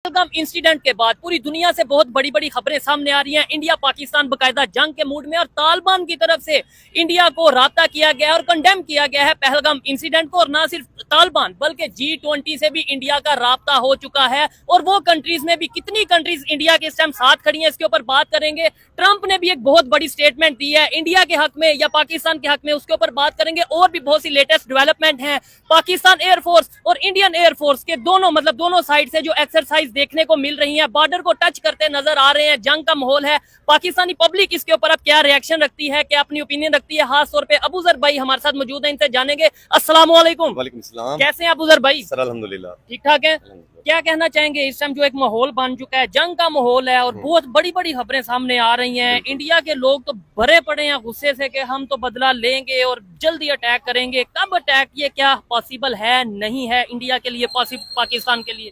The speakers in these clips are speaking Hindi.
पहलगाम इंसिडेंट के बाद पूरी दुनिया से बहुत बड़ी बड़ी खबरें सामने आ रही हैं। इंडिया पाकिस्तान बकायदा जंग के मूड में और तालिबान की तरफ से इंडिया को राब्ता किया गया है और कंडेम किया गया है पहलगाम इंसिडेंट को। और ना सिर्फ तालिबान बल्कि G20 से भी इंडिया का राब्ता हो चुका है। और वो कंट्रीज में भी कितनी कंट्रीज इंडिया के इस टाइम साथ खड़ी हैं, इसके ऊपर बात करेंगे। ट्रंप ने भी एक बहुत बड़ी स्टेटमेंट दी है इंडिया के हक में या पाकिस्तान के हक में, उसके ऊपर बात करेंगे। और भी बहुत सी लेटेस्ट डेवलपमेंट है। पाकिस्तान एयरफोर्स और इंडियन एयरफोर्स के दोनों साइड से जो एक्सरसाइज देखने को मिल रही है, बॉर्डर को टच करते नजर आ रहे हैं। जंग का माहौल है। पाकिस्तानी पब्लिक इसके ऊपर अब क्या रिएक्शन रखती है, क्या अपनी ओपिनियन रखती है, खास तौर पे अबूजर भाई हमारे साथ मौजूद है, इनसे जानेंगे। अस्सलाम वालेकुम। वालेकुम सलाम। कैसे हैं अबूजर भाई? सर अल्हम्दुलिल्लाह ठीक ठाक है। क्या कहना चाहेंगे इस टाइम जो एक माहौल बन चुका है, जंग का माहौल है और बहुत बड़ी बड़ी खबरें सामने आ रही हैं। इंडिया के लोग तो भरे पड़े हैं गुस्से से कि हम तो बदला लेंगे और जल्दी अटैक करेंगे। कब अटैक, ये क्या पॉसिबल है नहीं है इंडिया के लिए, पाकिस्तान के लिए?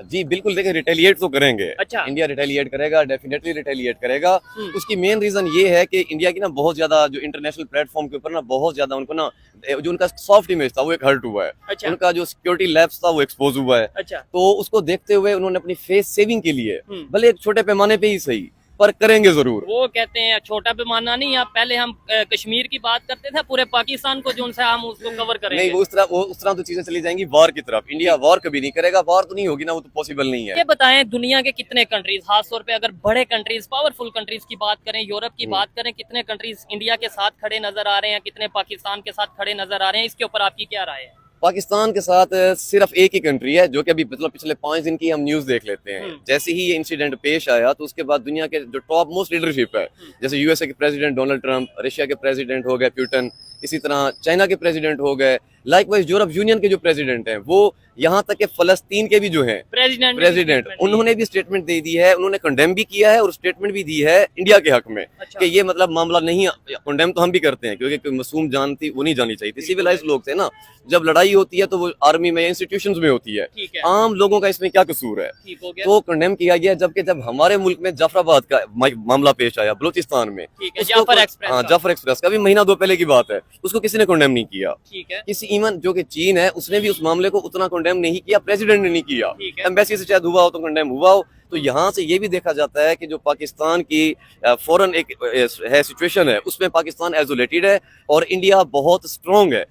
जी बिल्कुल, देखिए रिटेलिएट तो करेंगे। अच्छा। इंडिया रिटेलिएट करेगा, डेफिनेटली रिटेलिएट करेगा। उसकी मेन रीजन ये है कि इंडिया की ना बहुत ज्यादा जो इंटरनेशनल प्लेटफॉर्म के ऊपर ना बहुत ज्यादा उनको ना जो उनका सॉफ्ट इमेज था वो एक हर्ट हुआ है। अच्छा। उनका जो सिक्योरिटी लैब्स था वो एक्सपोज हुआ है। अच्छा। तो उसको देखते हुए उन्होंने अपनी फेस सेविंग के लिए भले एक छोटे पैमाने पे ही सही पर करेंगे जरूर। वो कहते हैं छोटा पैमाना नहीं, अब पहले हम कश्मीर की बात करते थे, पूरे पाकिस्तान को जो उनसे हम उसको कवर करेंगे। नहीं, उस तरह तो चीजें चली जाएंगी वॉर की तरफ। इंडिया वॉर कभी नहीं करेगा, वॉर तो नहीं होगी ना, वो तो पॉसिबल नहीं है। ये बताएं दुनिया के कितने कंट्रीज, खास तौर पे अगर बड़े कंट्रीज, पावरफुल कंट्रीज की बात करें, यूरोप की बात करें, कितने कंट्रीज इंडिया के साथ खड़े नजर आ रहे हैं, कितने पाकिस्तान के साथ खड़े नजर आ रहे हैं? इसके ऊपर आपकी क्या राय है? पाकिस्तान के साथ सिर्फ एक ही कंट्री है जो कि अभी मतलब पिछले 5 दिन की हम न्यूज देख लेते हैं। जैसे ही ये इंसिडेंट पेश आया तो उसके बाद दुनिया के जो टॉप मोस्ट लीडरशिप है, जैसे यूएसए के प्रेसिडेंट डोनाल्ड ट्रंप, रशिया के प्रेसिडेंट हो गए पुतिन, इसी तरह चाइना के प्रेसिडेंट हो गए, लाइकवाइज यूरोप यूनियन के जो प्रेसिडेंट हैं, वो यहाँ तक के फलस्तीन के भी जो हैं प्रेसिडेंट उन्होंने भी स्टेटमेंट दे दी है। उन्होंने कंडेम भी किया है और स्टेटमेंट भी दी है इंडिया के हक में। अच्छा। कि ये मतलब मामला नहीं, कंडेम तो हम भी करते हैं क्योंकि कोई मासूम जान थी वो नहीं जानी चाहिए थी। सिविलाइज लोग थे ना, जब लड़ाई होती है तो वो आर्मी में, इंस्टीट्यूशंस में होती है। आम लोगों का इसमें क्या कसूर है? तो कंडेम किया गया। जबकि जब हमारे मुल्क में जाफराबाद का मामला पेश आया बलूचिस्तान में, जाफर एक्सप्रेस का भी महीना 2 पहले की बात है, उसको किसी ने कंडेम नहीं किया। किसी इवन जो कि चीन है उसने भी उस मामले को उतना कंडेम नहीं किया, प्रेसिडेंट ने नहीं किया। एम्बेसी से शायद हुआ हो तो कंडेम हुआ हो। तो यहाँ से ये भी देखा जाता है कि जो पाकिस्तान की फॉरेन एक है सिचुएशन है, उसमें पाकिस्तान आइसोलेटेड है और इंडिया बहुत स्ट्रॉन्ग है।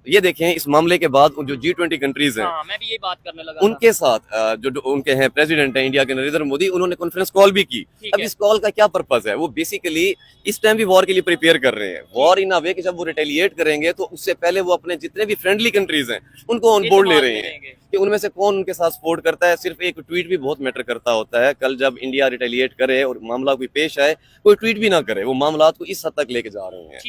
ये देखें इस मामले के बाद जो G20 कंट्रीज हैं, मैं भी यही बात करने लगा उनके साथ जो उनके हैं प्रेसिडेंट हैं इंडिया के नरेंद्र मोदी, उन्होंने कॉन्फ्रेंस कॉल भी की। अब इस कॉल का क्या पर्पस है? वो बेसिकली इस टाइम भी वॉर के लिए प्रिपेयर कर रहे हैं। वॉर इन अ वे कि जब वो रिटेलिएट करेंगे तो उससे पहले वो अपने जितने भी फ्रेंडली कंट्रीज हैं उनको ऑन बोर्ड ले रहे हैं कि उनमें से कौन उनके साथ सपोर्ट करता है। सिर्फ एक ट्वीट भी बहुत मैटर करता होता है। कल जब इंडिया रिटेलिएट करे और मामला कोई पेश आए, कोई ट्वीट भी ना करे, वो मामला को इस हद तक लेके जा रहे हैं।